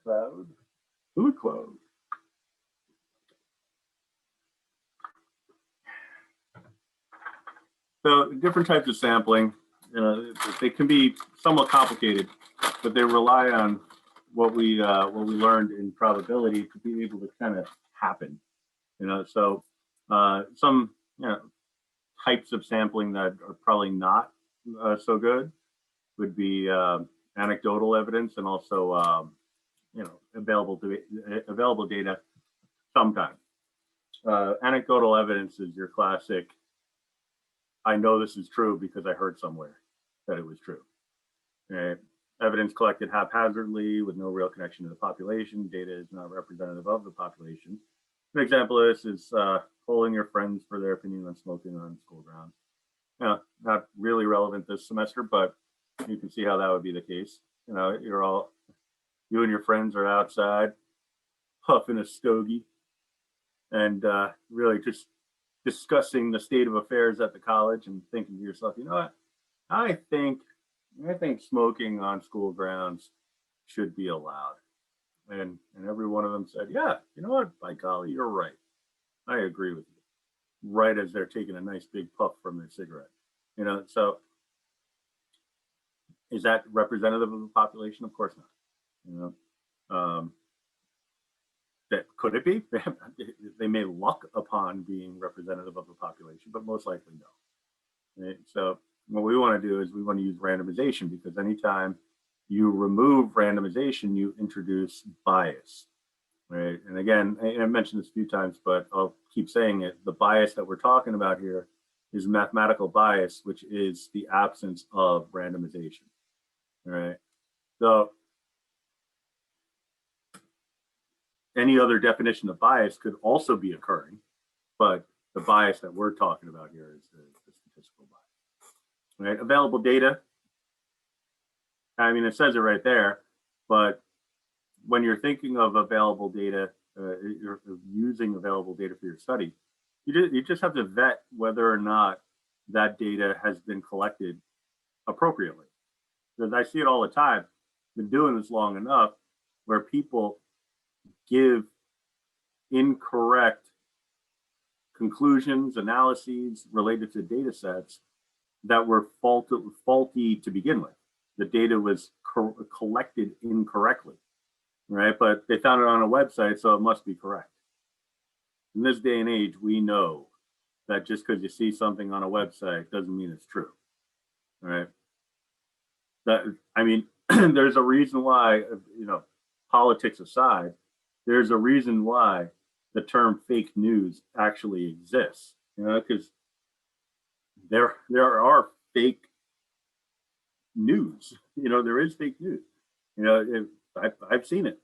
cloud, food cloud. So different types of sampling, they can be somewhat complicated, but they rely on what we learned in probability to be able to kind of happen. So some types of sampling that are probably not so good would be anecdotal evidence and also available data sometimes. Anecdotal evidence is your classic, I know this is true because I heard somewhere that it was true. Right? Evidence collected haphazardly with no real connection to the population. Data is not representative of the population. An example of this is polling your friends for their opinion on smoking on school grounds. Not really relevant this semester, but you can see how that would be the case. You and your friends are outside puffing a stogie and really just discussing the state of affairs at the college and thinking to yourself, you know what, I think smoking on school grounds should be allowed. And every one of them said, yeah, you know what, by golly, you're right. I agree with you. Right as they're taking a nice big puff from their cigarette. So is that representative of the population? Of course not. That could it be? They may luck upon being representative of the population, but most likely no. Right? So what we want to do is we want to use randomization, because anytime you remove randomization, you introduce bias. Right? And again, I mentioned this a few times, but I'll keep saying it. The bias that we're talking about here is mathematical bias, which is the absence of randomization. All right. So any other definition of bias could also be occurring, but the bias that we're talking about here is the statistical bias. Right? Available data. I mean, it says it right there, but when you're thinking of available data, you're using available data for your study, you just have to vet whether or not that data has been collected appropriately. Because I see it all the time. I've been doing this long enough where people give incorrect conclusions, analyses related to data sets that were faulty to begin with. The data was collected incorrectly, right? But they found it on a website, so it must be correct. In this day and age, we know that just because you see something on a website doesn't mean it's true, right? There's a reason why, politics aside, there's a reason why the term fake news actually exists, because there are fake news. There is fake news. I've seen it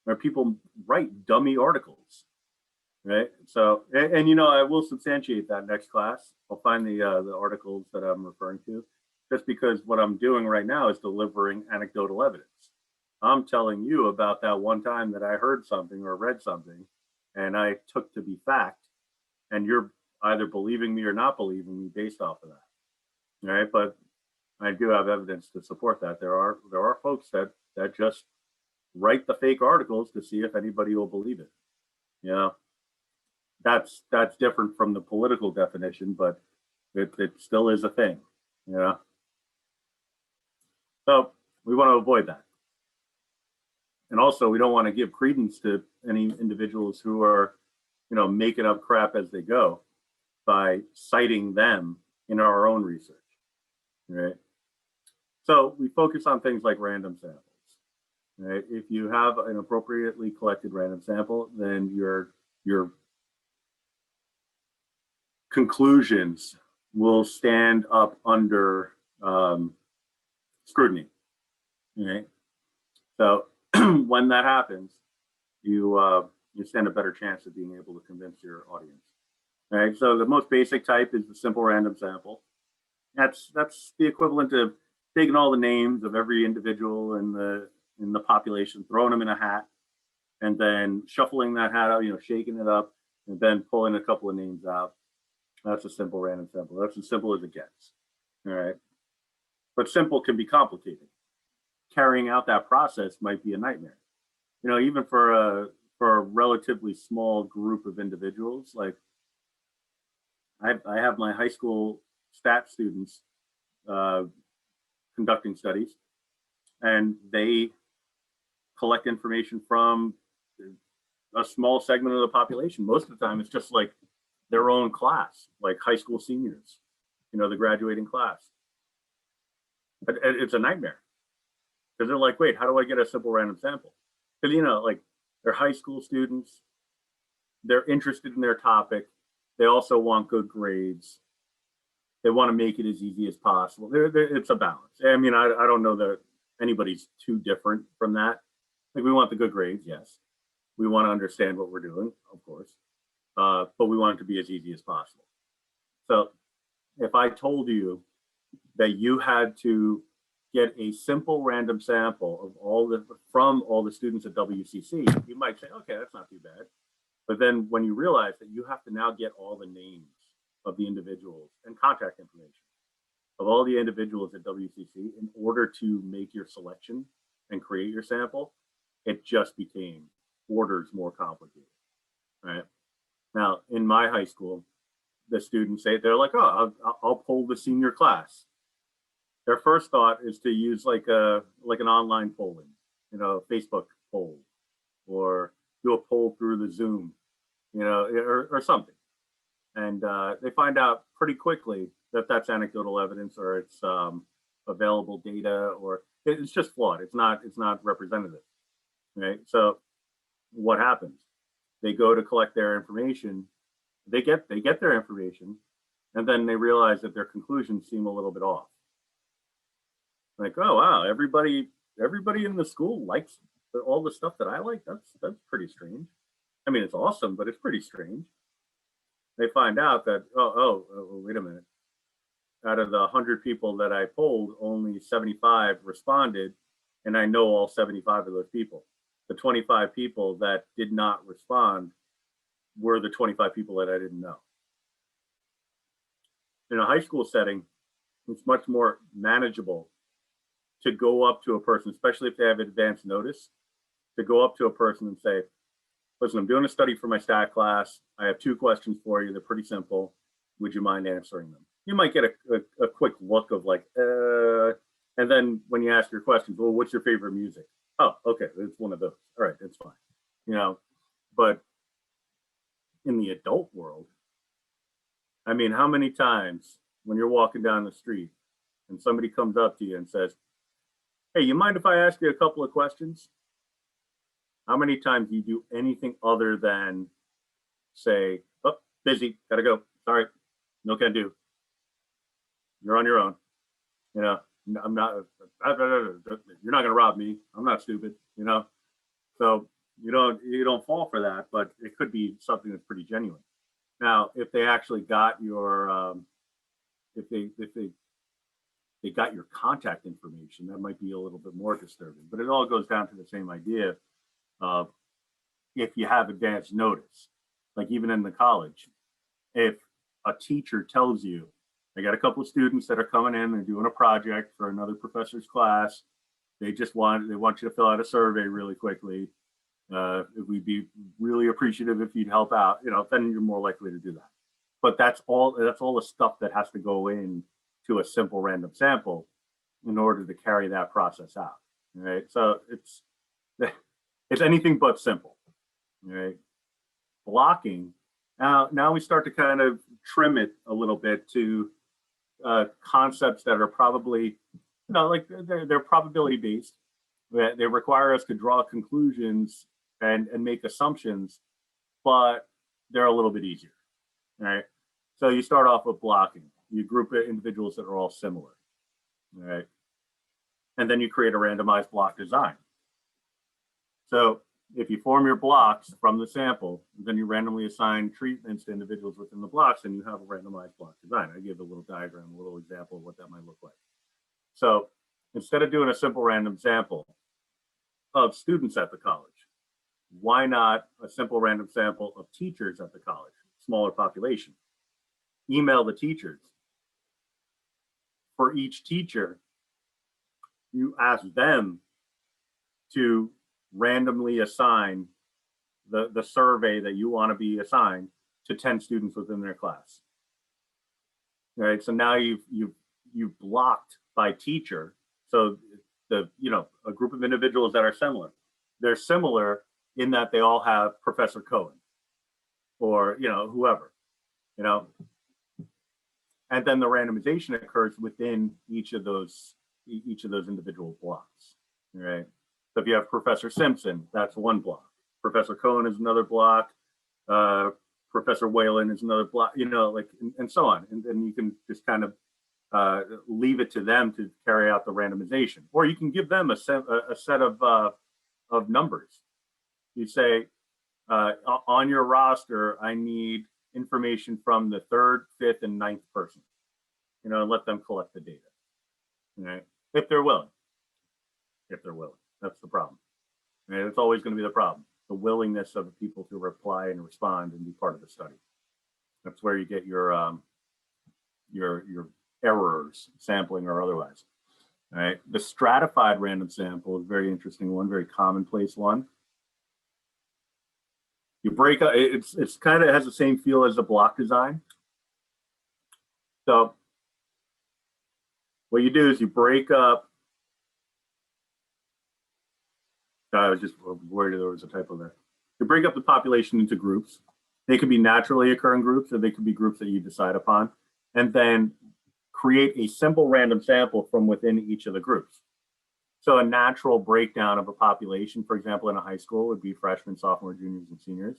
where people write dummy articles, right? So, and I will substantiate that next class. I'll find the articles that I'm referring to, just because what I'm doing right now is delivering anecdotal evidence. I'm telling you about that one time that I heard something or read something and I took to be fact, and you're either believing me or not believing me based off of that. All right, but I do have evidence to support that. There are folks that just write the fake articles to see if anybody will believe it. That's different from the political definition, but it still is a thing. So we want to avoid that. And also, we don't want to give credence to any individuals who are, making up crap as they go by citing them in our own research, right? So we focus on things like random samples, right? If you have an appropriately collected random sample, then your conclusions will stand up under scrutiny, right? So when that happens, you stand a better chance of being able to convince your audience. All right. So the most basic type is the simple random sample. That's the equivalent of taking all the names of every individual in the population, throwing them in a hat, and then shuffling that hat out, shaking it up, and then pulling a couple of names out. That's a simple random sample. That's as simple as it gets. All right. But simple can be complicated. Carrying out that process might be a nightmare. even for a relatively small group of individuals, like I have my high school stat students uh, conducting studies, and they collect information from a small segment of the population. Most of the time, it's just like their own class, like high school seniors, the graduating class. But it's a nightmare because they're like, wait, how do I get a simple random sample? Because, like they're high school students, they're interested in their topic. They also want good grades. They want to make it as easy as possible. It's a balance. I mean, I don't know that anybody's too different from that. Like, we want the good grades, yes. We want to understand what we're doing, of course, but we want it to be as easy as possible. So if I told you that you had to get a simple random sample from all the students at WCC, you might say, okay, that's not too bad. But then when you realize that you have to now get all the names of the individuals and contact information of all the individuals at WCC in order to make your selection and create your sample, it just became orders more complicated, right? Now, in my high school, the students they're like, oh, I'll poll the senior class. Their first thought is to use like an online polling, Facebook poll, or do a poll through the Zoom, or something. And they find out pretty quickly that that's anecdotal evidence, or it's available data, or it's just flawed. It's not representative, right? So what happens? They go to collect their information. They get their information, and then they realize that their conclusions seem a little bit off. Like, oh wow, everybody in the school likes all the stuff that I like. That's pretty strange. I mean, it's awesome, but it's pretty strange. They find out that wait a minute. Out of the 100 people that I polled, only 75 responded, and I know all 75 of those people. The 25 people that did not respond were the 25 people that I didn't know. In a high school setting, it's much more manageable to go up to a person, especially if they have advance notice, to go up to a person and say, listen, I'm doing a study for my stat class. I have 2 questions for you. They're pretty simple. Would you mind answering them? You might get a quick look of like, and then when you ask your questions, well, what's your favorite music? Oh, okay, it's one of those. All right, it's fine. But in the adult world, I mean, how many times when you're walking down the street and somebody comes up to you and says, hey, you mind if I ask you a couple of questions? How many times do you do anything other than say, oh, busy, gotta go, sorry, no can do. You're on your own. I'm not, you're not gonna rob me. I'm not stupid, So you don't fall for that, but it could be something that's pretty genuine. Now, if they actually got your, if they got your contact information, that might be a little bit more disturbing. But it all goes down to the same idea of if you have advance notice, like even in the college, if a teacher tells you, I got a couple of students that are coming in, they're doing a project for another professor's class. They want you to fill out a survey really quickly. We'd be really appreciative if you'd help out, then you're more likely to do that. But that's all the stuff that has to go in to a simple random sample in order to carry that process out. Right. So it's anything but simple. Right. Blocking. Now we start to kind of trim it a little bit to concepts that are probably, like they're probability based. They require us to draw conclusions and make assumptions, but they're a little bit easier. Right. So you start off with blocking. You group individuals that are all similar. Right. And then you create a randomized block design. So if you form your blocks from the sample, then you randomly assign treatments to individuals within the blocks, and you have a randomized block design. I give a little diagram, a little example of what that might look like. So instead of doing a simple random sample of students at the college, why not a simple random sample of teachers at the college, smaller population? Email the teachers. For each teacher, you ask them to randomly assign the survey that you want to be assigned to 10 students within their class. All right, so now you've blocked by teacher. So a group of individuals that are similar. They're similar in that they all have Professor Cohen or whoever, and then the randomization occurs within each of those individual blocks. All right. So if you have Professor Simpson, that's one block. Professor Cohen is another block. Professor Whalen is another block. And so on. And then you can just kind of leave it to them to carry out the randomization, or you can give them a set of numbers. You say, on your roster, I need information from the 3rd, 5th, and 9th person, and let them collect the data. Right? If they're willing. That's the problem. Right? It's always going to be the problem. The willingness of the people to reply and respond and be part of the study. That's where you get your errors, sampling or otherwise. All right. The stratified random sample is a very interesting one, very commonplace one. You break up, it's kind of has the same feel as the block design. So what you do is you break up. I was just worried there was a typo there. You break up the population into groups. They could be naturally occurring groups, or they could be groups that you decide upon, and then create a simple random sample from within each of the groups. So a natural breakdown of a population, for example, in a high school would be freshmen, sophomores, juniors, and seniors.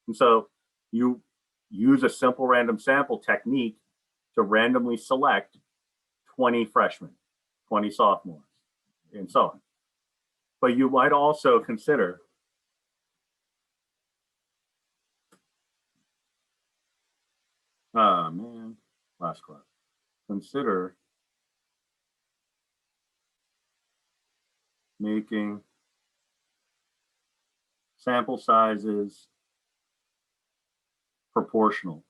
And so you use a simple random sample technique to randomly select 20 freshmen, 20 sophomores, and so on. But you might also consider last class. Consider making sample sizes proportional.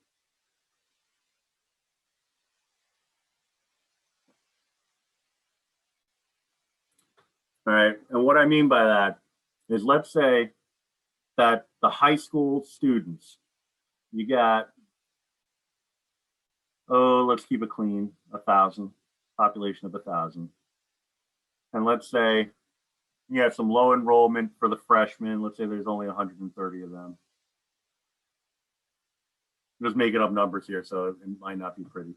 All right, and what I mean by that is, let's say that the high school students, you got, let's keep it clean, 1,000, population of 1,000. And let's say you have some low enrollment for the freshmen. Let's say there's only 130 of them. I'm just making up numbers here, so it might not be pretty.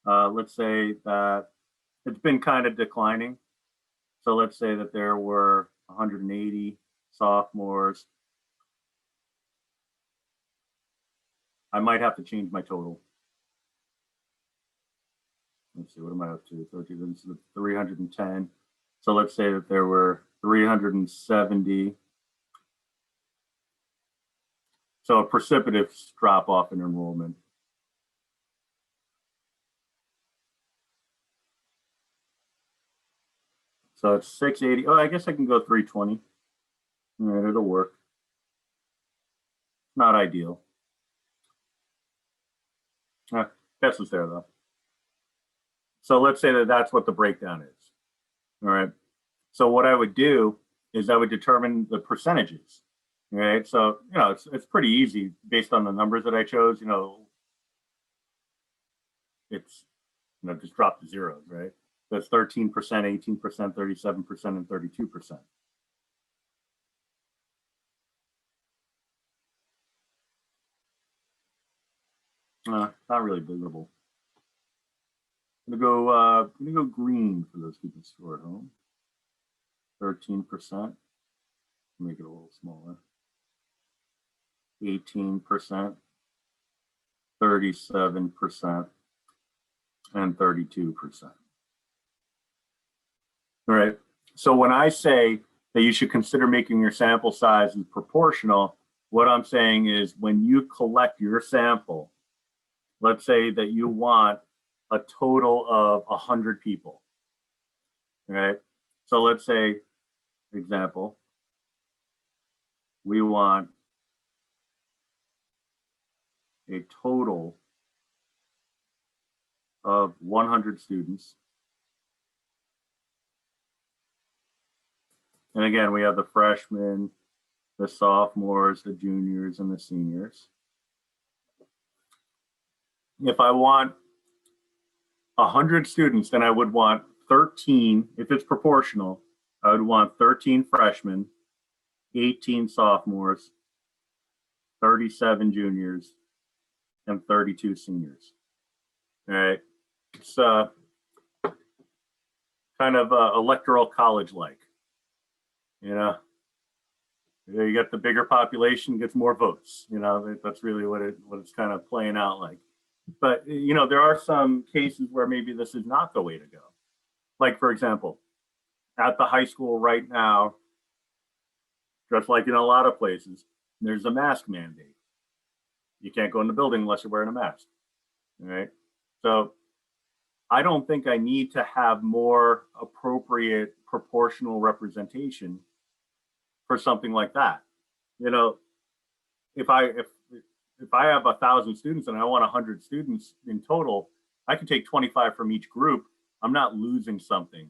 Let's say that it's been kind of declining. So let's say that there were 180 sophomores. I might have to change my total. Let's see, what am I up to? 13, 310. So let's say that there were 370. So a precipitous drop off in enrollment. So it's 680. Oh, I guess I can go 320. All right, it'll work. Not ideal. Guess it's there though. So let's say that that's what the breakdown is. All right. So what I would do is I would determine the percentages. All right. So, it's pretty easy based on the numbers that I chose. It's, just drop the zeros, right? That's 13%, 18%, 37%, and 32%. Not really visible. I'm gonna go green for those keeping score at home. 13%. Make it a little smaller. 18%, 37%, and 32%. All right. So when I say that you should consider making your sample sizes proportional, what I'm saying is, when you collect your sample, let's say that you want a total of 100 people. All right. So let's say, example, we want a total of 100 students. And again, we have the freshmen, the sophomores, the juniors, and the seniors. If I want 100 students, then I would want 13, if it's proportional, I would want 13 freshmen, 18 sophomores, 37 juniors, and 32 seniors. All right. It's kind of electoral college-like, you know. You get the bigger population gets more votes, you know. That's really what it's kind of playing out like. But, you know, there are some cases where maybe this is not the way to go. Like, for example, at the high school right now, just like in a lot of places, there's a mask mandate. You can't go in the building unless you're wearing a mask. All right. So I don't think I need to have more appropriate proportional representation for something like that. You know, if I have 1,000 students and I want 100 students in total, I can take 25 from each group. I'm not losing something.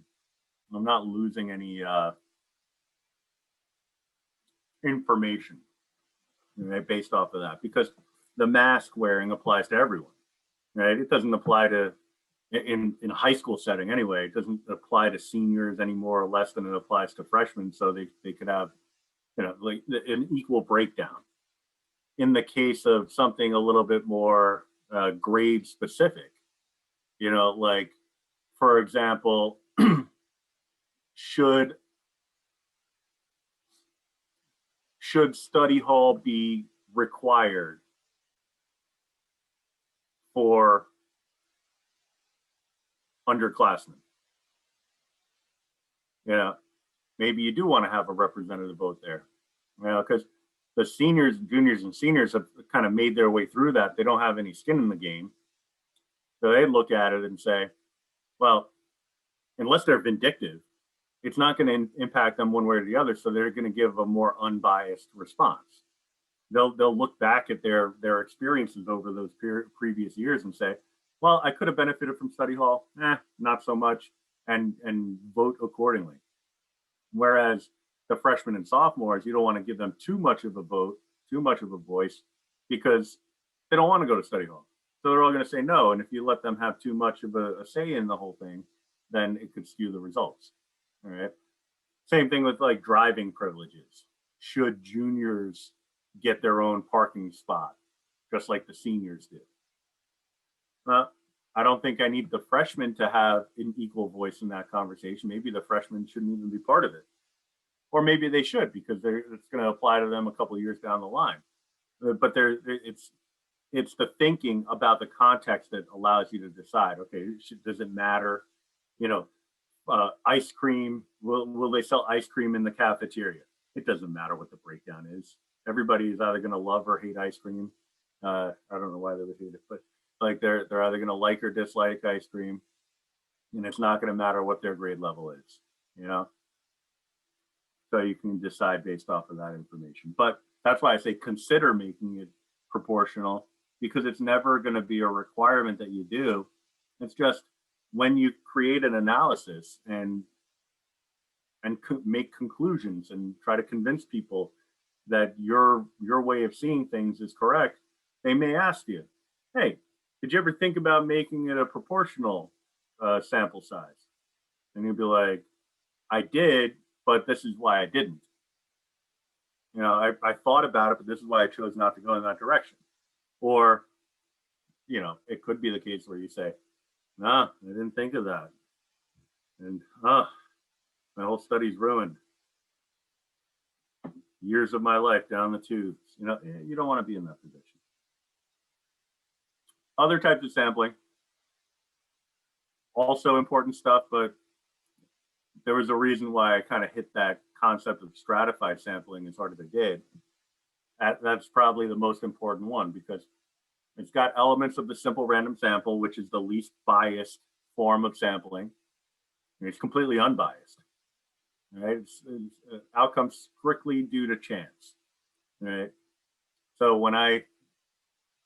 I'm not losing any information, right, based off of that, because the mask wearing applies to everyone, right? It doesn't apply to, in a high school setting anyway, it doesn't apply to seniors any more or less than it applies to freshmen. So they could have, you know, like an equal breakdown. In the case of something a little bit more grade specific, you know, like, for example, should study hall be required for underclassmen? You know, maybe you do want to have a representative vote there, you know, because the seniors, juniors, and seniors have kind of made their way through that. They don't have any skin in the game. So they look at it and say, well, unless they're vindictive, it's not going to impact them one way or the other. So they're going to give a more unbiased response. They'll look back at their experiences over those previous years and say, well, I could have benefited from study hall, not so much, and vote accordingly. Whereas the freshmen and sophomores, you don't want to give them too much of a vote, too much of a voice, because they don't want to go to study hall. So they're all going to say no. And if you let them have too much of a say in the whole thing, then it could skew the results. All right. Same thing with like driving privileges. Should juniors get their own parking spot, just like the seniors did? I don't think I need the freshmen to have an equal voice in that conversation. Maybe the freshmen shouldn't even be part of it. Or maybe they should, because it's going to apply to them a couple of years down the line. But it's the thinking about the context that allows you to decide, okay, does it matter? You know, ice cream, will they sell ice cream in the cafeteria? It doesn't matter what the breakdown is. Everybody is either going to love or hate ice cream. I don't know why they would hate it, but like they're either going to like or dislike ice cream, and it's not going to matter what their grade level is, you know? So you can decide based off of that information. But that's why I say consider making it proportional, because it's never going to be a requirement that you do. It's just when you create an analysis and make conclusions and try to convince people that your way of seeing things is correct, they may ask you, hey, did you ever think about making it a proportional sample size? And you'll be like, I did, but this is why I didn't. You know, I thought about it, but this is why I chose not to go in that direction. Or, you know, it could be the case where you say, nah, I didn't think of that. And my whole study's ruined. Years of my life down the tubes. You know, you don't want to be in that position. Other types of sampling, also important stuff, but there was a reason why I kind of hit that concept of stratified sampling as hard as I did. That's probably the most important one, because it's got elements of the simple random sample, which is the least biased form of sampling. It's completely unbiased. Right? It's outcomes strictly due to chance. Right? So when I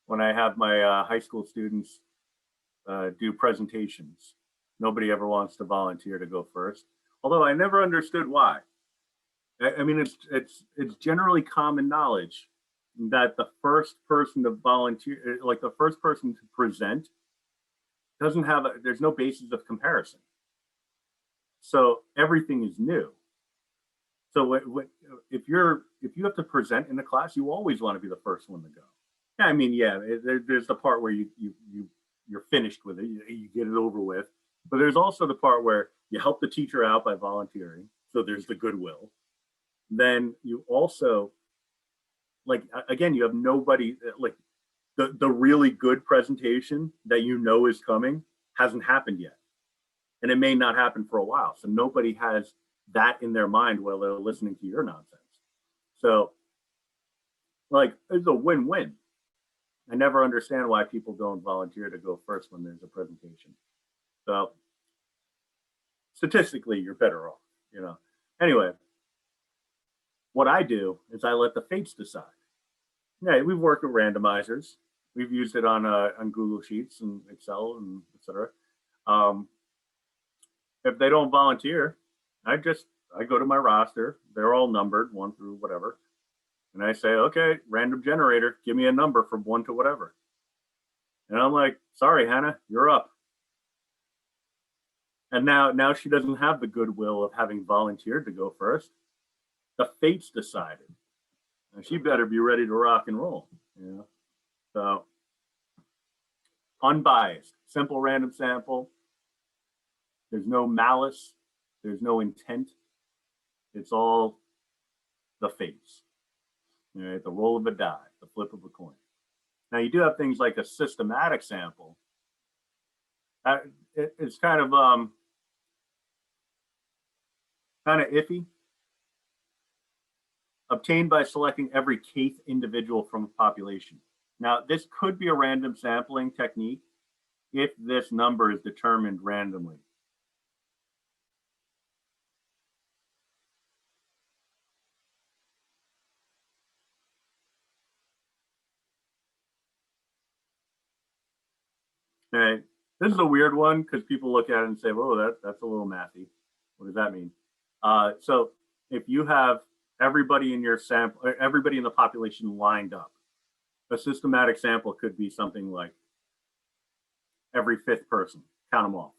have my high school students do presentations, nobody ever wants to volunteer to go first. Although I never understood why. I mean, it's generally common knowledge that the first person to volunteer, like the first person to present, doesn't have there's no basis of comparison. So everything is new. So if you have to present in the class, you always want to be the first one to go. Yeah, I mean, yeah, there's the part where you're finished with it, you get it over with. But there's also the part where you help the teacher out by volunteering. So there's the goodwill. Then you also, like, again, you have nobody, like, the really good presentation that you know is coming hasn't happened yet, and it may not happen for a while. So nobody has that in their mind while they're listening to your nonsense. So, like, it's a win-win. I never understand why people don't volunteer to go first when there's a presentation. So statistically, you're better off, you know. Anyway, what I do is I let the fates decide. Yeah, we've worked with randomizers. We've used it on Google Sheets and Excel and etc. If they don't volunteer, I go to my roster. They're all numbered, 1 through whatever, and I say, okay, random generator, give me a number from 1 to whatever. And I'm like, sorry, Hannah, you're up. And now she doesn't have the goodwill of having volunteered to go first. The fates decided, and she better be ready to rock and roll. You know, so unbiased, simple random sample. There's no malice. There's no intent. It's all the fates. All right, the roll of a die, the flip of a coin. Now you do have things like a systematic sample. It's kind of iffy. Obtained by selecting every kth individual from a population. Now, this could be a random sampling technique if this number is determined randomly. Okay, this is a weird one because people look at it and say, "Whoa, that's a little mathy." What does that mean? So if you have everybody in your sample, everybody in the population lined up, a systematic sample could be something like every 5th person. Count them off.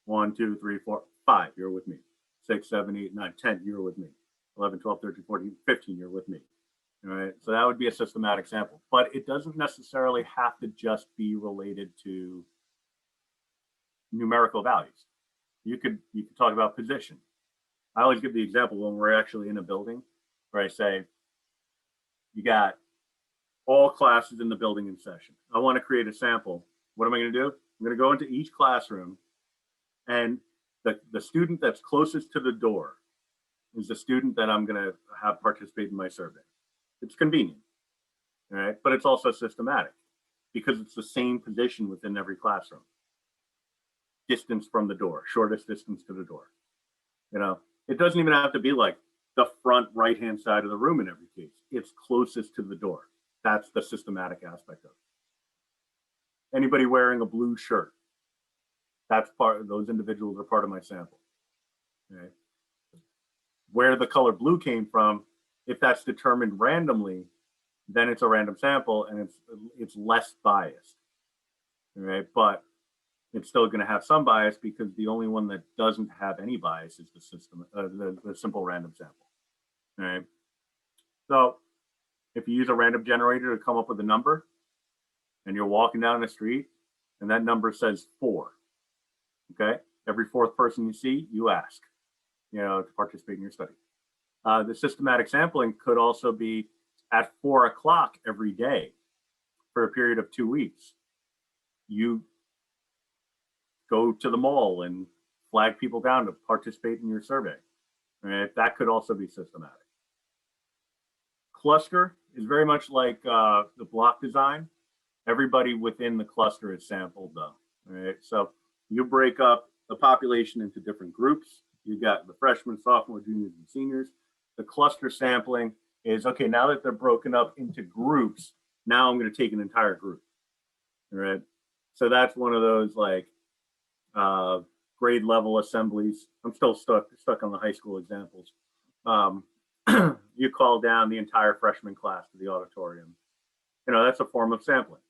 1, 2, 3, 4, 5. You're with me. 6, 7, 8, 9, 10. You're with me. 11, 12, 13, 14, 15. You're with me. All right. So that would be a systematic sample, but it doesn't necessarily have to just be related to numerical values. You could talk about position. I always give the example when we're actually in a building where I say, you got all classes in the building in session. I want to create a sample. What am I going to do? I'm going to go into each classroom, and the student that's closest to the door is the student that I'm going to have participate in my survey. It's convenient, all right? But it's also systematic because it's the same position within every classroom. Distance from the door, shortest distance to the door. You know, it doesn't even have to be like the front right-hand side of the room in every case. It's closest to the door. That's the systematic aspect of it. Anybody wearing a blue shirt, that's part of those individuals are part of my sample. Okay. Where the color blue came from, if that's determined randomly, then it's a random sample and it's less biased. All right, but it's still going to have some bias because the only one that doesn't have any bias is the system, the simple random sample. All right. So if you use a random generator to come up with a number, and you're walking down the street, and that number says 4, okay? Every 4th person you see, you ask, to participate in your study. The systematic sampling could also be at 4 o'clock every day for a period of 2 weeks. You go to the mall and flag people down to participate in your survey. Right? That could also be systematic. Cluster is very much like the block design. Everybody within the cluster is sampled though. Right? So you break up the population into different groups. You've got the freshmen, sophomore, juniors, and seniors. The cluster sampling is, okay, now that they're broken up into groups, now I'm going to take an entire group. All right. So that's one of those like grade level assemblies. I'm still stuck on the high school examples. you call down the entire freshman class to the auditorium. That's a form of sampling,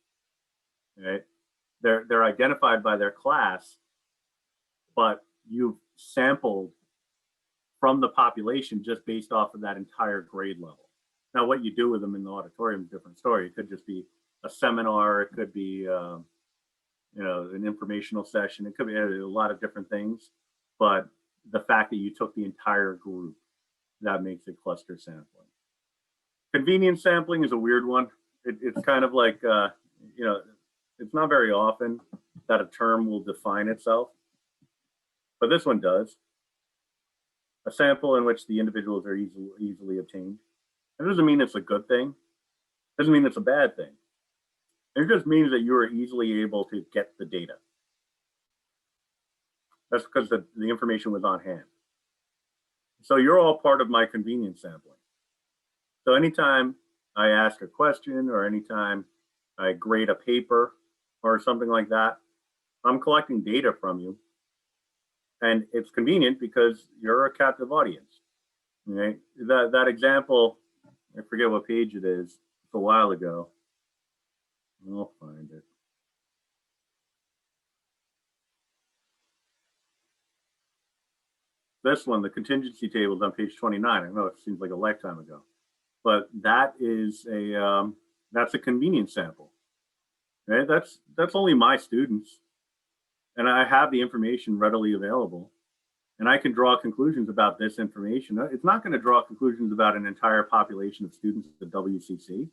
right? They're identified by their class, but you've sampled from the population just based off of that entire grade level. Now, what you do with them in the auditorium is a different story. It could just be a seminar. It could be, an informational session. It could be a lot of different things. But the fact that you took the entire group, that makes it cluster sampling. Convenience sampling is a weird one. It's kind of like, it's not very often that a term will define itself, but this one does. A sample in which the individuals are easily obtained. It doesn't mean it's a good thing. It doesn't mean it's a bad thing. It just means that you are easily able to get the data. That's because the information was on hand. So you're all part of my convenience sampling. So anytime I ask a question or anytime I grade a paper or something like that, I'm collecting data from you. And it's convenient because you're a captive audience. Right? That example, I forget what page it is, it's a while ago. I'll find it. This one, the contingency table, is on page 29. I know it seems like a lifetime ago, but that is that's a convenience sample. Right? That's only my students, and I have the information readily available, and I can draw conclusions about this information. It's not going to draw conclusions about an entire population of students at WCC,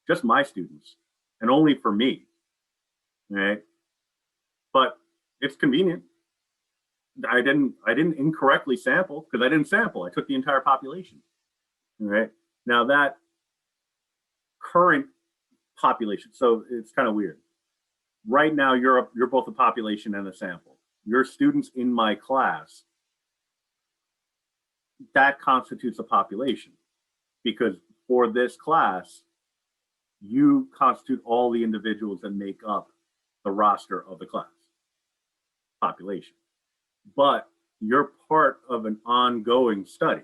just my students, and only for me. Right? But it's convenient. I didn't incorrectly sample because I didn't sample. I took the entire population. Right? Now that current population, so it's kind of weird. Right now, you're both a population and a sample. Your students in my class, that constitutes a population because for this class, you constitute all the individuals that make up the roster of the class population. But you're part of an ongoing study,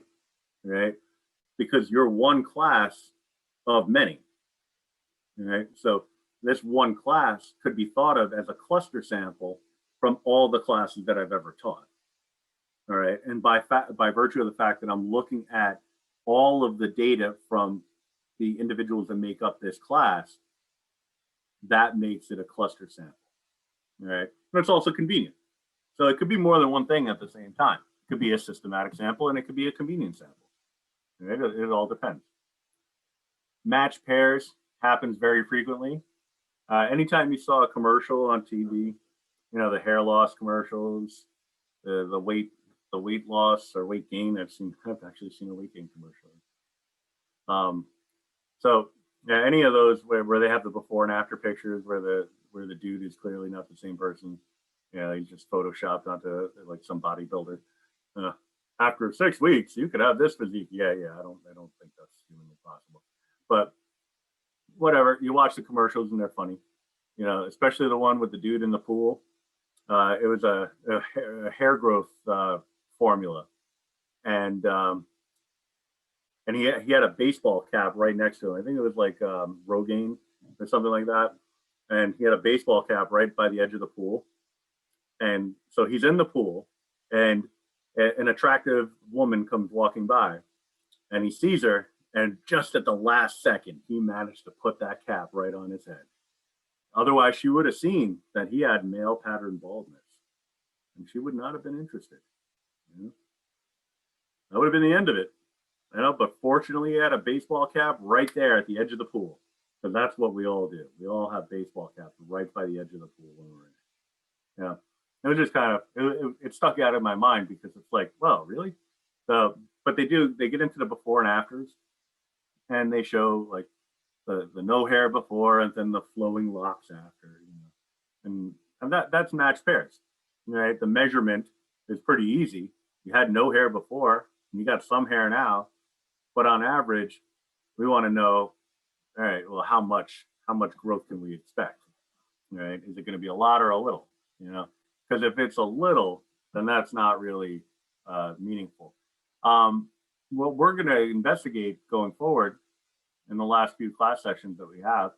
right? Because you're one class of many, right? So this one class could be thought of as a cluster sample from all the classes that I've ever taught. All right. And by virtue of the fact that I'm looking at all of the data from the individuals that make up this class, that makes it a cluster sample. All right. But it's also convenient. So it could be more than one thing at the same time. It could be a systematic sample and it could be a convenience sample. Right? It all depends. Match pairs happens very frequently. Anytime you saw a commercial on TV, the hair loss commercials, the weight loss or weight gain. I've actually seen a weight gain commercial. So yeah, any of those where they have the before and after pictures where the dude is clearly not the same person. He's just photoshopped onto like some bodybuilder. After 6 weeks, you could have this physique. Yeah. I don't think that's humanly possible. But whatever. You watch the commercials and they're funny. Especially the one with the dude in the pool. It was a hair growth formula, and he had a baseball cap right next to him. I think it was like Rogaine or something like that, and he had a baseball cap right by the edge of the pool. And so he's in the pool, and an attractive woman comes walking by, and he sees her, and just at the last second, he managed to put that cap right on his head. Otherwise, she would have seen that he had male pattern baldness, and she would not have been interested. That would have been the end of it. But fortunately, he had a baseball cap right there at the edge of the pool, because that's what we all do. We all have baseball caps right by the edge of the pool when we're in it. It was just kind of, it stuck out of my mind because it's like, well, really? But they get into the before and afters, and they show like the no hair before and then the flowing locks after, and that's matched pairs, right? The measurement is pretty easy. You had no hair before, and you got some hair now, but on average, we want to know, all right, well, how much growth can we expect, right? Is it going to be a lot or a little, Because if it's a little, then that's not really meaningful. what we're going to investigate going forward in the last few class sessions that we have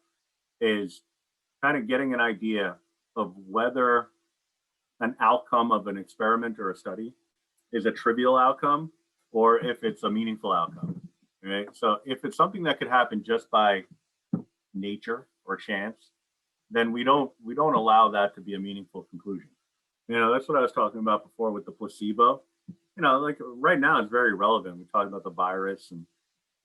is kind of getting an idea of whether an outcome of an experiment or a study is a trivial outcome or if it's a meaningful outcome, right? So if it's something that could happen just by nature or chance, then we don't allow that to be a meaningful conclusion. That's what I was talking about before with the placebo. Like right now it's very relevant. We talked about the virus and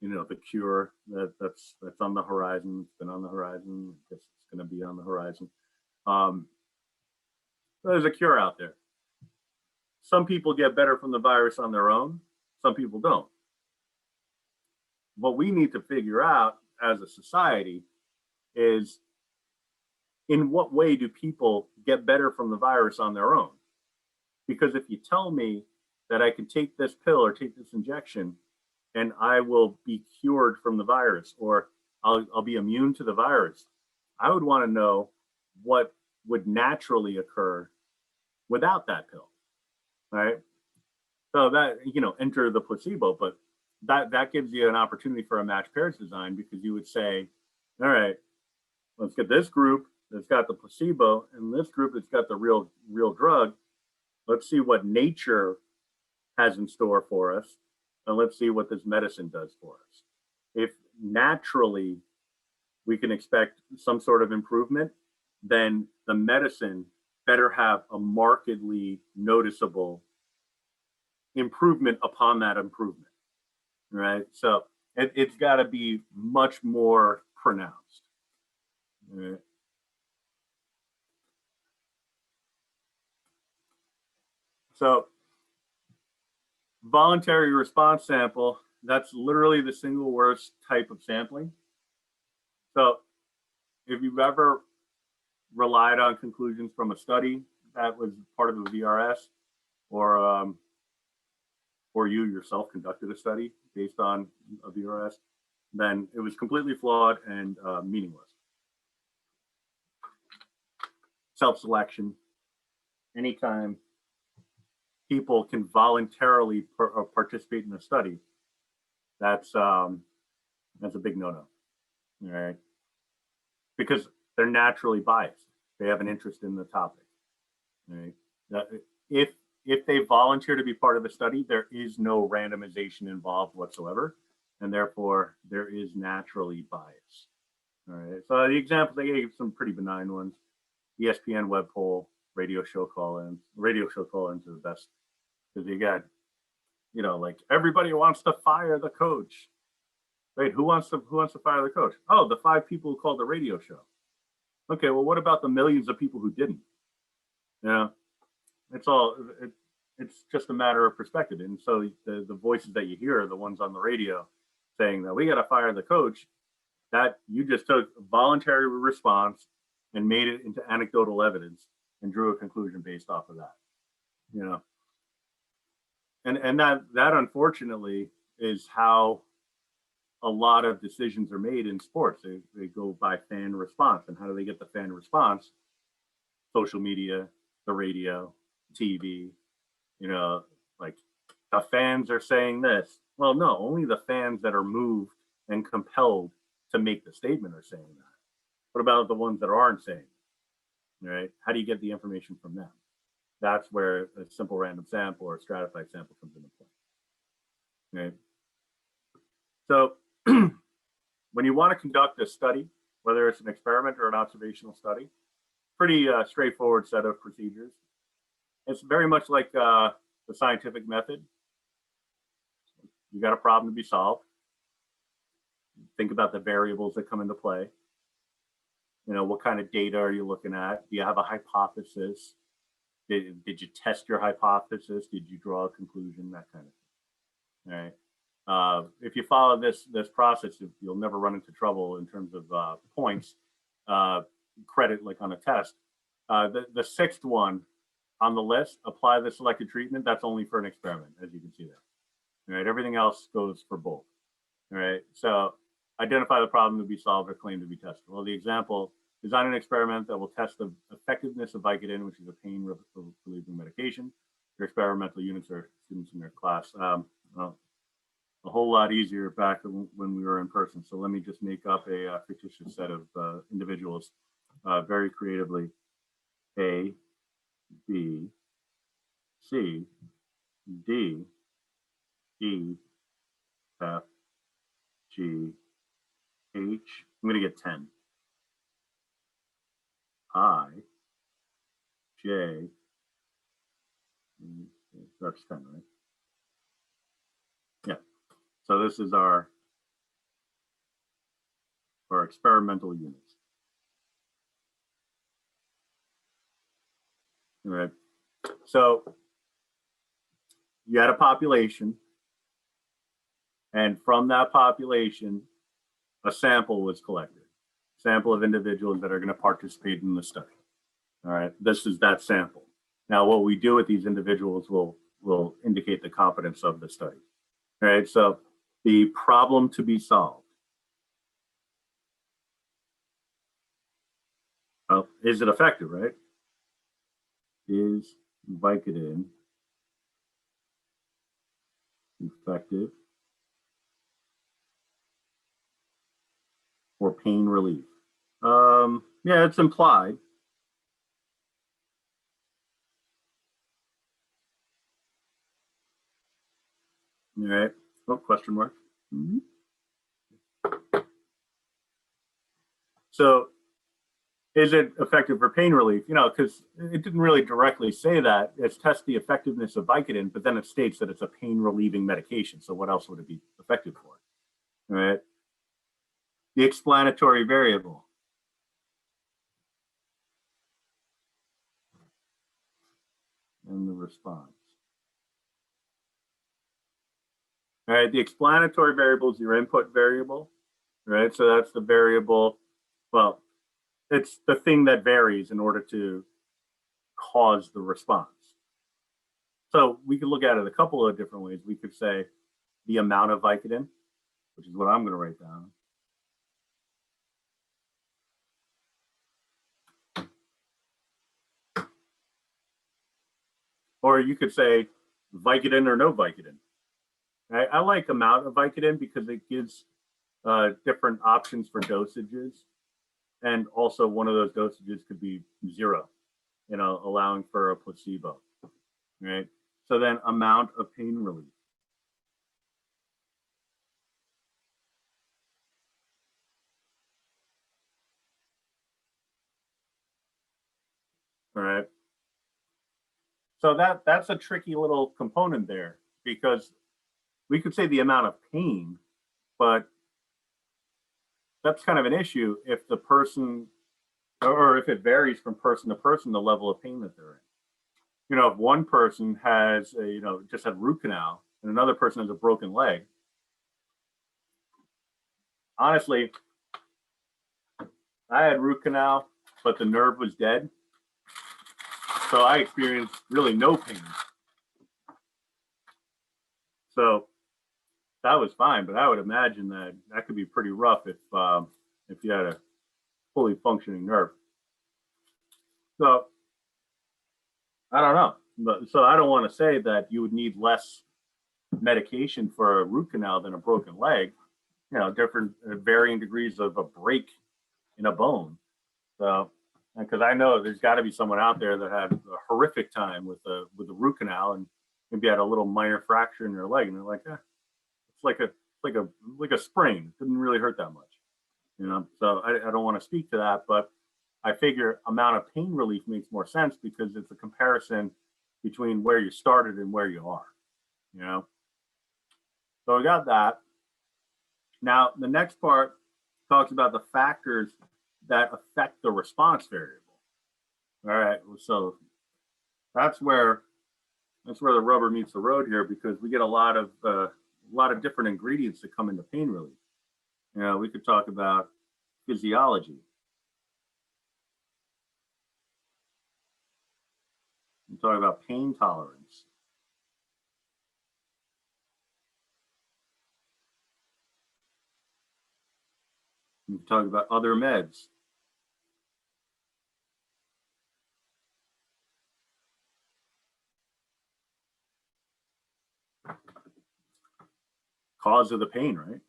the cure that's on the horizon. It's been on the horizon. I guess it's going to be on the horizon. There's a cure out there. Some people get better from the virus on their own. Some people don't. What we need to figure out as a society is, in what way do people get better from the virus on their own? Because if you tell me that I can take this pill or take this injection and I will be cured from the virus, or I'll be immune to the virus, I would want to know what would naturally occur without that pill, right? So that, enter the placebo, but that gives you an opportunity for a matched pairs design, because you would say, all right, let's get this group that's got the placebo and this group that's got the real drug. Let's see what nature has in store for us, and let's see what this medicine does for us. If naturally we can expect some sort of improvement, then the medicine better have a markedly noticeable improvement upon that improvement, right? So it's got to be much more pronounced. Right? So voluntary response sample, that's literally the single worst type of sampling. So if you've ever relied on conclusions from a study that was part of a VRS, or you yourself conducted a study based on a VRS, then it was completely flawed and meaningless. Self-selection, anytime people can voluntarily participate in a study, that's a big no-no, right? Because they're naturally biased. They have an interest in the topic, right? If they volunteer to be part of a study, there is no randomization involved whatsoever, and therefore there is naturally bias. All right. So the examples, they gave some pretty benign ones: ESPN web poll, radio show call-ins. Radio show call-ins are the best, because you got, like, everybody wants to fire the coach. Wait, who wants to fire the coach? Oh, the 5 people who called the radio show. Okay, well, what about the millions of people who didn't? It's just a matter of perspective. And so the voices that you hear are the ones on the radio saying that we got to fire the coach. That you just took a voluntary response and made it into anecdotal evidence and drew a conclusion based off of that. And that unfortunately is how a lot of decisions are made in sports. They go by fan response. And how do they get the fan response? Social media, the radio, TV, like, the fans are saying this. Well, no, only the fans that are moved and compelled to make the statement are saying that. What about the ones that aren't saying it, right? How do you get the information from them? That's where a simple random sample or a stratified sample comes into play, right? So when you want to conduct a study, whether it's an experiment or an observational study, pretty straightforward set of procedures. It's very much like the scientific method. You got a problem to be solved. Think about the variables that come into play. What kind of data are you looking at? Do you have a hypothesis? Did you test your hypothesis? Did you draw a conclusion? That kind of thing. All right. If you follow this process, you'll never run into trouble in terms of points, credit, like on a test. The sixth one on the list, apply the selected treatment, that's only for an experiment, as you can see there. All right, everything else goes for both. All right, so identify the problem to be solved or claim to be tested. Well, the example, design an experiment that will test the effectiveness of Vicodin, which is a pain relieving medication. Your experimental units are students in their class. I'll a whole lot easier back when we were in person. So let me just make up a fictitious set of individuals very creatively. A, B, C, D, E, F, G, H. I'm going to get 10. I, J, that's 10, right? Yeah. So this is our experimental units. All right. So you had a population, and from that population, a sample was collected. Sample of individuals that are going to participate in the study. All right. This is that sample. Now, what we do with these individuals will indicate the competence of the study. All right. So the problem to be solved. Well, is it effective, right? Is Vicodin effective for pain relief? Yeah, it's implied. All right. Oh, question mark. Mm-hmm. So is it effective for pain relief? You know, because it didn't really directly say that. It's test the effectiveness of Vicodin, but then it states that it's a pain relieving medication. So what else would it be effective for? All right. The explanatory variable. And the response. All right. The explanatory variable is your input variable. Right. So that's the variable. Well, it's the thing that varies in order to cause the response. So we could look at it a couple of different ways. We could say the amount of Vicodin, which is what I'm going to write down. Or you could say Vicodin or no Vicodin. Right? I like amount of Vicodin because it gives different options for dosages. And also one of those dosages could be 0, you know, allowing for a placebo. Right? So then amount of pain relief. All right. So that's a tricky little component there, because we could say the amount of pain, but that's kind of an issue if the person, or if it varies from person to person, the level of pain that they're in. You know, if one person has a, you know, just had root canal and another person has a broken leg, honestly, I had root canal, but the nerve was dead. So I experienced really no pain. So that was fine, but I would imagine that that could be pretty rough if you had a fully functioning nerve. So I don't know, but so I don't want to say that you would need less medication for a root canal than a broken leg. You know, different varying degrees of a break in a bone. So, because I know there's got to be someone out there that had a horrific time with the root canal and maybe had a little minor fracture in their leg, and they're like, it's like a sprain. It didn't really hurt that much, you know. So I don't want to speak to that, but I figure amount of pain relief makes more sense because it's a comparison between where you started and where you are, you know. So we got that. Now the next part talks about the factors that affect the response variable. All right, so that's where the rubber meets the road here, because we get a lot of different ingredients that come into pain relief. You know, we could talk about physiology. We talk about pain tolerance. We can talk about other meds. cause of the pain, right?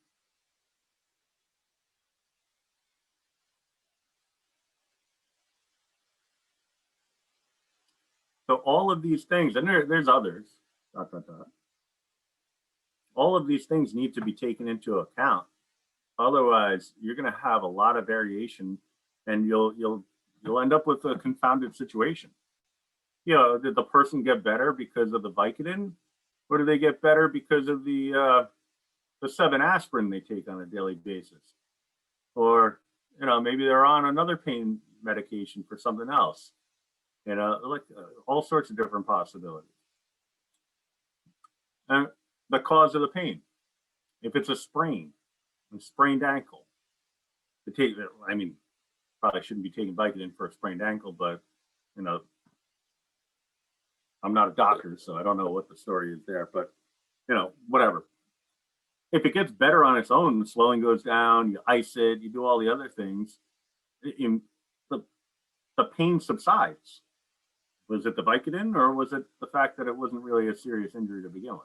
So all of these things, and there's others, dot, dot, dot. All of these things need to be taken into account. Otherwise, you're going to have a lot of variation, and you'll end up with a confounded situation. You know, did the person get better because of the Vicodin, or do they get better because of the 7 aspirin they take on a daily basis? Or, you know, maybe they're on another pain medication for something else. You know, like all sorts of different possibilities. And the cause of the pain. If it's a sprain, a sprained ankle, I mean, probably shouldn't be taking Vicodin for a sprained ankle, but, you know, I'm not a doctor, so I don't know what the story is there, but, you know, whatever. If it gets better on its own, the swelling goes down, you ice it, you do all the other things, the pain subsides. Was it the Vicodin, or was it the fact that it wasn't really a serious injury to begin with?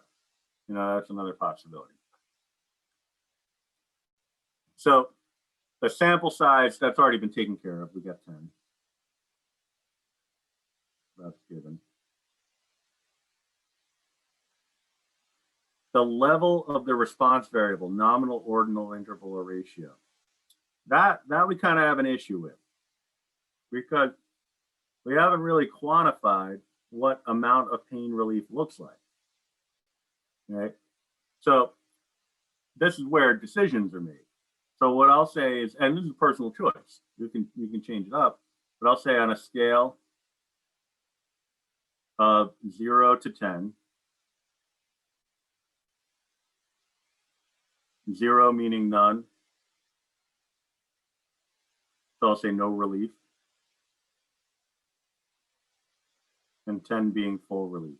You know, that's another possibility. So the sample size, that's already been taken care of. We got 10. That's given. The level of the response variable, nominal, ordinal, interval, or ratio. That we kind of have an issue with, because we haven't really quantified what amount of pain relief looks like. Right? So this is where decisions are made. So what I'll say is, and this is personal choice, you can change it up, but I'll say on a scale of 0 to 10, 0 meaning none, so I'll say no relief, and 10 being full relief.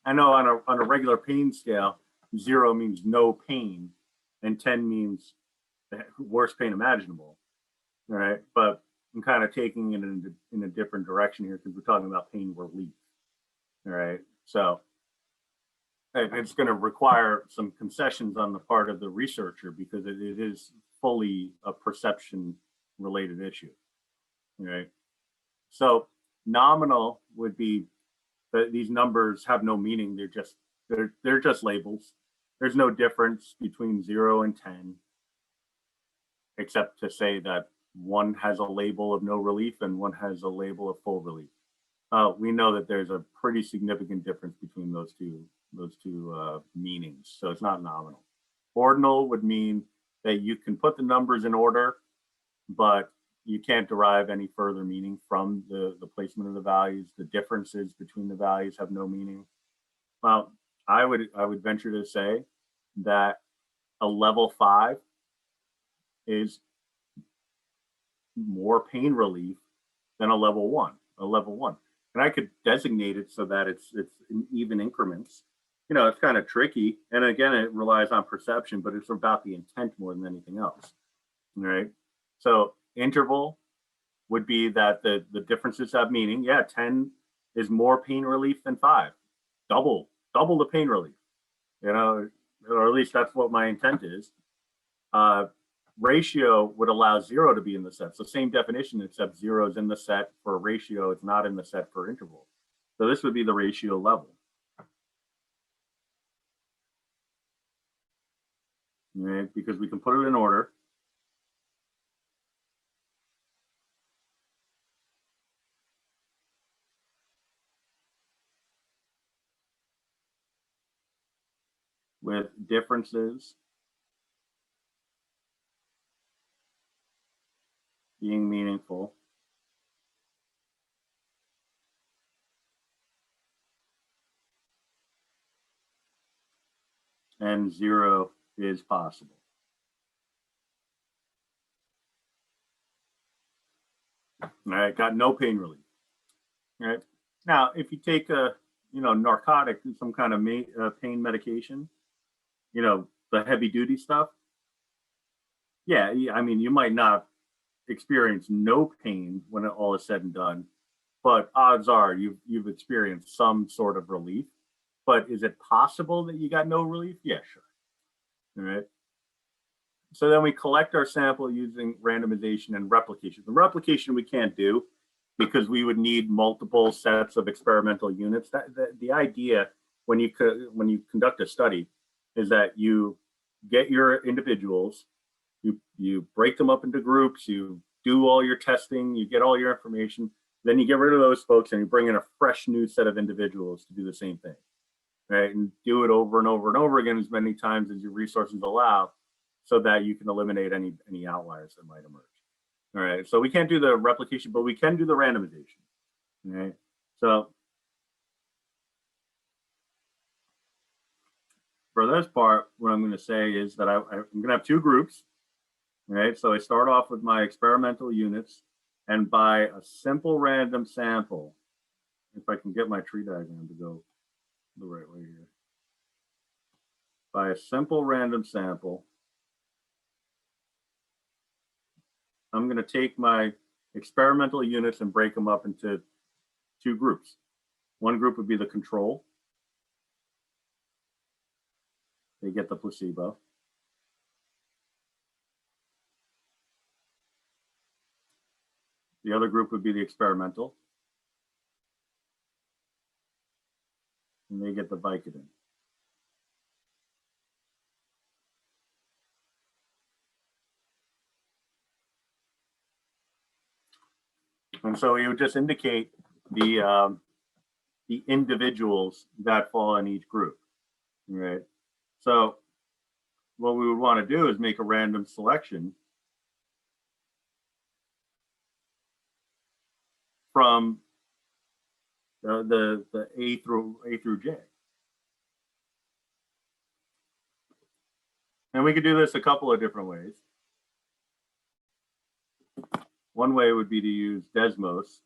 I know on a regular pain scale, 0 means no pain, and 10 means the worst pain imaginable. All right, but I'm kind of taking it in a different direction here, because we're talking about pain relief. All right, so it's going to require some concessions on the part of the researcher, because it is fully a perception related issue. All right, so nominal would be that these numbers have no meaning. They're just labels. There's no difference between 0 and 10, except to say that one has a label of no relief and one has a label of full relief. We know that there's a pretty significant difference between those two meanings. So it's not nominal. Ordinal would mean that you can put the numbers in order, but you can't derive any further meaning from the placement of the values. The differences between the values have no meaning. Well, I would venture to say that a level 5 is more pain relief than a level 1. And I could designate it so that it's in even increments. You know, it's kind of tricky. And again, it relies on perception, but it's about the intent more than anything else. All right. So interval would be that the differences have meaning. Yeah, 10 is more pain relief than 5. Double the pain relief. You know, or at least that's what my intent is. Ratio would allow 0 to be in the set. So same definition, except 0 is in the set for ratio. It's not in the set for interval. So this would be the ratio level. Right? Because we can put it in order. With differences being meaningful. And 0 is possible. All right, got no pain relief. All right. Now, if you take a narcotic, some kind of pain medication, the heavy duty stuff, yeah, I mean, you might not experience no pain when it all is said and done, but odds are you've experienced some sort of relief. But is it possible that you got no relief? Yeah, sure. All right. So then we collect our sample using randomization and replication. The replication we can't do because we would need multiple sets of experimental units. The idea when you conduct a study is that you get your individuals, you break them up into groups, you do all your testing, you get all your information, then you get rid of those folks and you bring in a fresh new set of individuals to do the same thing, right? And do it over and over and over again as many times as your resources allow, so that you can eliminate any outliers that might emerge. All right, so we can't do the replication, but we can do the randomization. All right, so for this part, what I'm going to say is that I'm going to have two groups. All right, so I start off with my experimental units, and by a simple random sample, if I can get my tree diagram to go the right way here, by a simple random sample, I'm going to take my experimental units and break them up into two groups. One group would be the control. They get the placebo. The other group would be the experimental. And they get the Vicodin. And so you would just indicate the individuals that fall in each group, right? So what we would want to do is make a random selection from the A through J. And we could do this a couple of different ways. One way would be to use Desmos.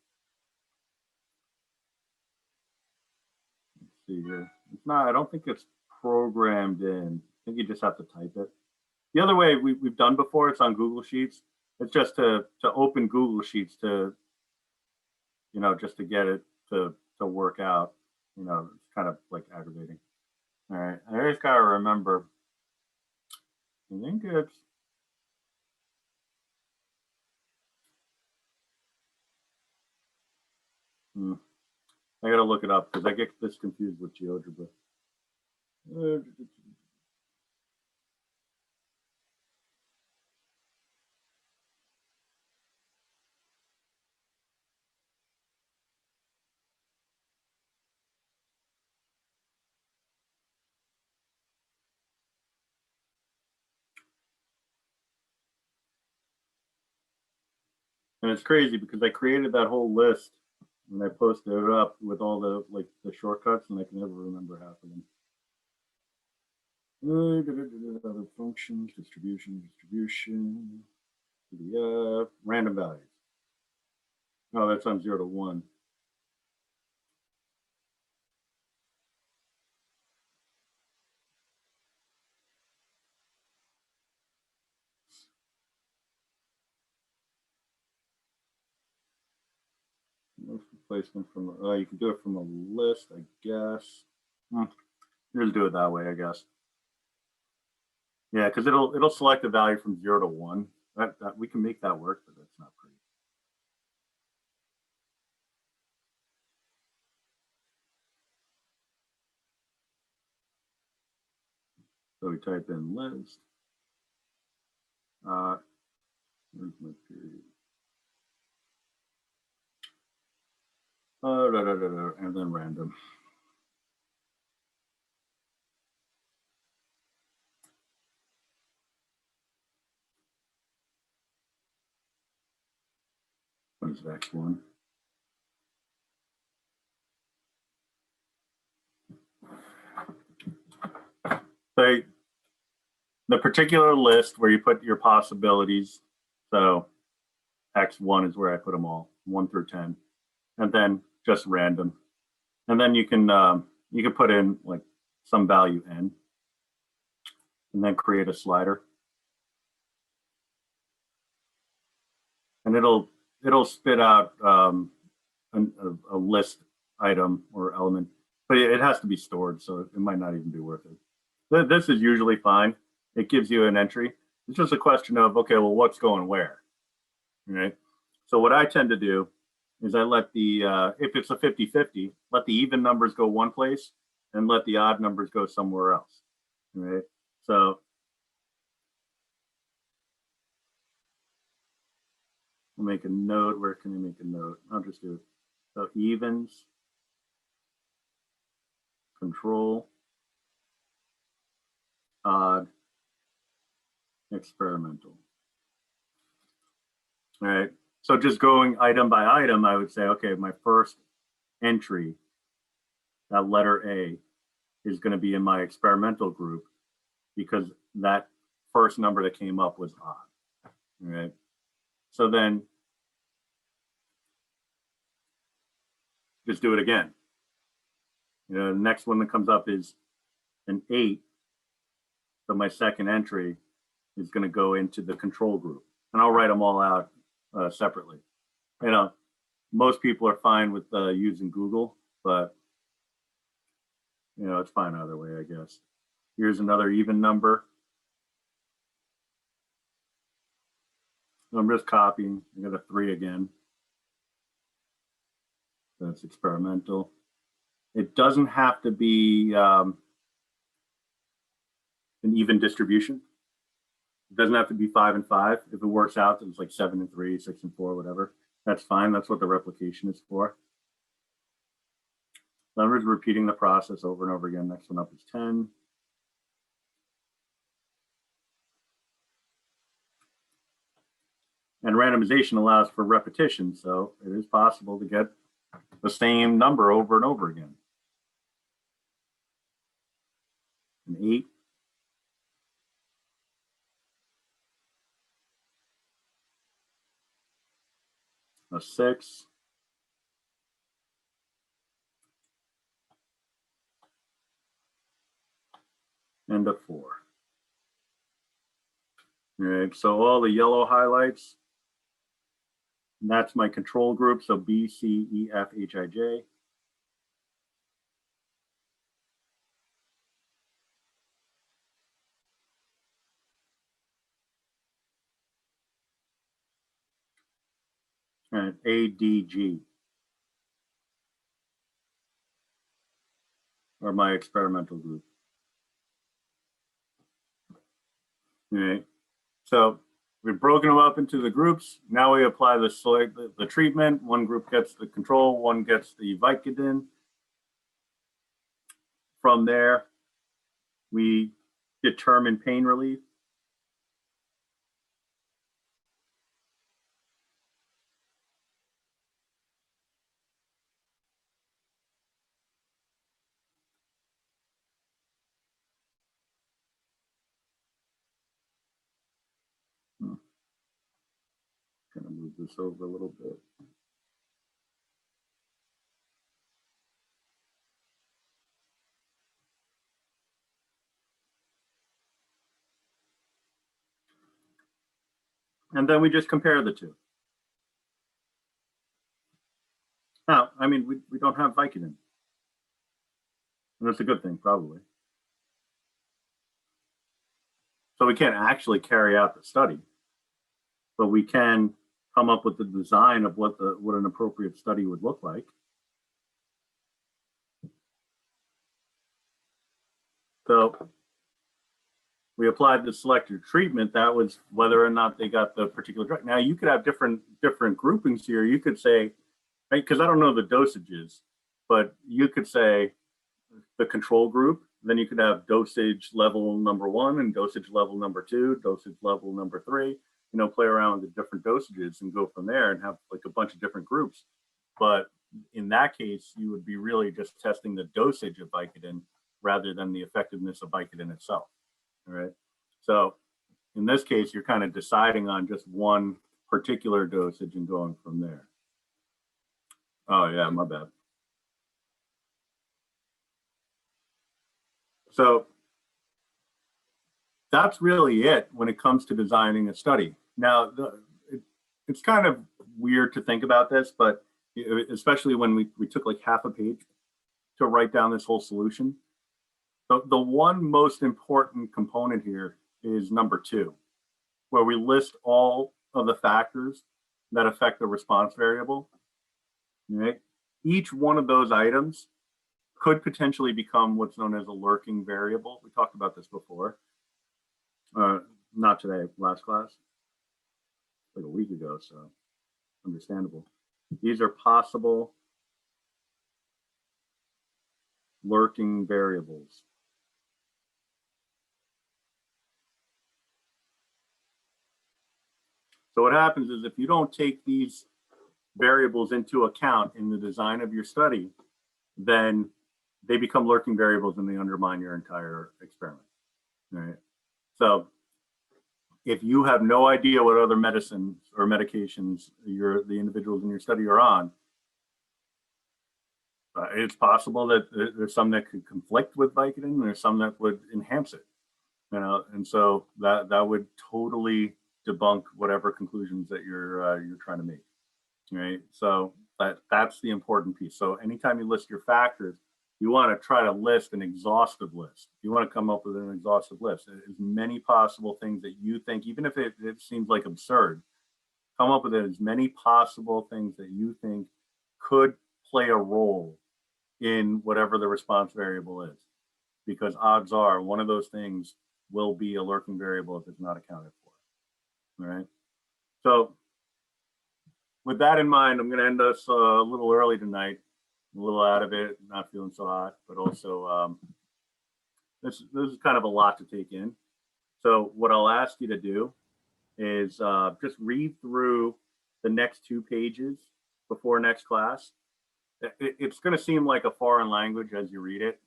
Let's see here. It's not, I don't think it's programmed in. I think you just have to type it. The other way we've done before, it's on Google Sheets. It's just to open Google Sheets to, just to get it to work out. It's kind of like aggravating. All right, I just gotta remember. I think it's I gotta look it up because I get this confused with GeoGebra. And it's crazy because I created that whole list and I posted it up with all the shortcuts, and I can never remember half of them. Other functions, distribution, PDF, random values. Oh, that's on 0 to 1. Replacement from, you can do it from a list, I guess. Just do it that way, I guess. Yeah, because it'll select a value from 0 to 1. That we can make that work, but that's not pretty. So we type in list. Where's my period? And then random. What is X1? So the particular list where you put your possibilities. So X1 is where I put them all, 1 through 10, and then just random. And then you can put in like some value N, and then create a slider. And it'll spit out a list item or element, but it has to be stored, so it might not even be worth it. This is usually fine. It gives you an entry. It's just a question of, okay, well, what's going where, right? So what I tend to do is I let the, if it's a 50-50, let the even numbers go one place and let the odd numbers go somewhere else, right? So I'll make a note. Where can I make a note? I'll just do it. So evens, control, odd, experimental. All right. So just going item by item, I would say, okay, my first entry, that letter A, is going to be in my experimental group because that first number that came up was odd. All right. So then just do it again. You know, the next one that comes up is an 8. So my second entry is going to go into the control group, and I'll write them all out separately. You know, most people are fine with using Google, but you know, it's fine either way, I guess. Here's another even number. I'm just copying. I got a 3 again. That's experimental. It doesn't have to be an even distribution. It doesn't have to be 5 and 5. If it works out, it's like 7 and 3, 6 and 4, whatever. That's fine. That's what the replication is for. So I'm just repeating the process over and over again. Next one up is 10. And randomization allows for repetition, so it is possible to get the same number over and over again. An 8. A 6. And a 4. All right, so all the yellow highlights, that's my control group, so B, C, E, F, H, I, J. And A, D, G are my experimental group. All right, so we've broken them up into the groups. Now we apply the treatment. One group gets the control, one gets the Vicodin. From there, we determine pain relief. Kind of move this over a little bit. And then we just compare the two. Now, I mean, we don't have Vicodin. And that's a good thing, probably. So we can't actually carry out the study, but we can come up with the design of what an appropriate study would look like. So we applied the selected treatment. That was whether or not they got the particular drug. Now you could have different groupings here. You could say, because I don't know the dosages, but you could say the control group. Then you could have dosage level number 1 and dosage level number 2, dosage level number 3. You know, play around with the different dosages and go from there and have like a bunch of different groups. But in that case, you would be really just testing the dosage of Vicodin rather than the effectiveness of Vicodin itself. All right. So in this case, you're kind of deciding on just one particular dosage and going from there. Oh yeah, my bad. So that's really it when it comes to designing a study. Now, it's kind of weird to think about this, but especially when we took like half a page to write down this whole solution. The one most important component here is number 2, where we list all of the factors that affect the response variable. Right? Each one of those items could potentially become what's known as a lurking variable. We talked about this before. Not today, last class, like a week ago, so understandable. These are possible lurking variables. So what happens is if you don't take these variables into account in the design of your study, then they become lurking variables and they undermine your entire experiment. Right? So if you have no idea what other medicines or medications the individuals in your study are on, it's possible that there's some that could conflict with Vicodin, and there's some that would enhance it. And so that would totally debunk whatever conclusions that you're trying to make. Right? So that's the important piece. So anytime you list your factors, you want to try to list an exhaustive list. You want to come up with an exhaustive list. As many possible things that you think, even if it seems like absurd, come up with as many possible things that you think could play a role in whatever the response variable is. Because odds are one of those things will be a lurking variable if it's not accounted for. All right. So with that in mind, I'm going to end us a little early tonight. A little out of it, not feeling so hot, but also this is kind of a lot to take in. So what I'll ask you to do is just read through the next 2 pages before next class. It's going to seem like a foreign language as you read it,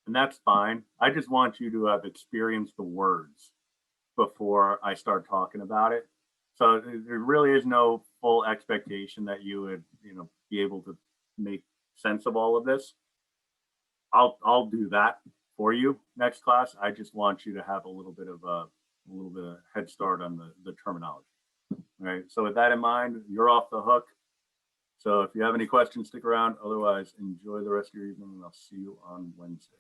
and that's fine. I just want you to have experienced the words before I start talking about it. So there really is no full expectation that you would, be able to make sense of all of this. I'll do that for you next class. I just want you to have a little bit of head start on the terminology. All right. So with that in mind, you're off the hook. So if you have any questions, stick around. Otherwise, enjoy the rest of your evening, and I'll see you on Wednesday.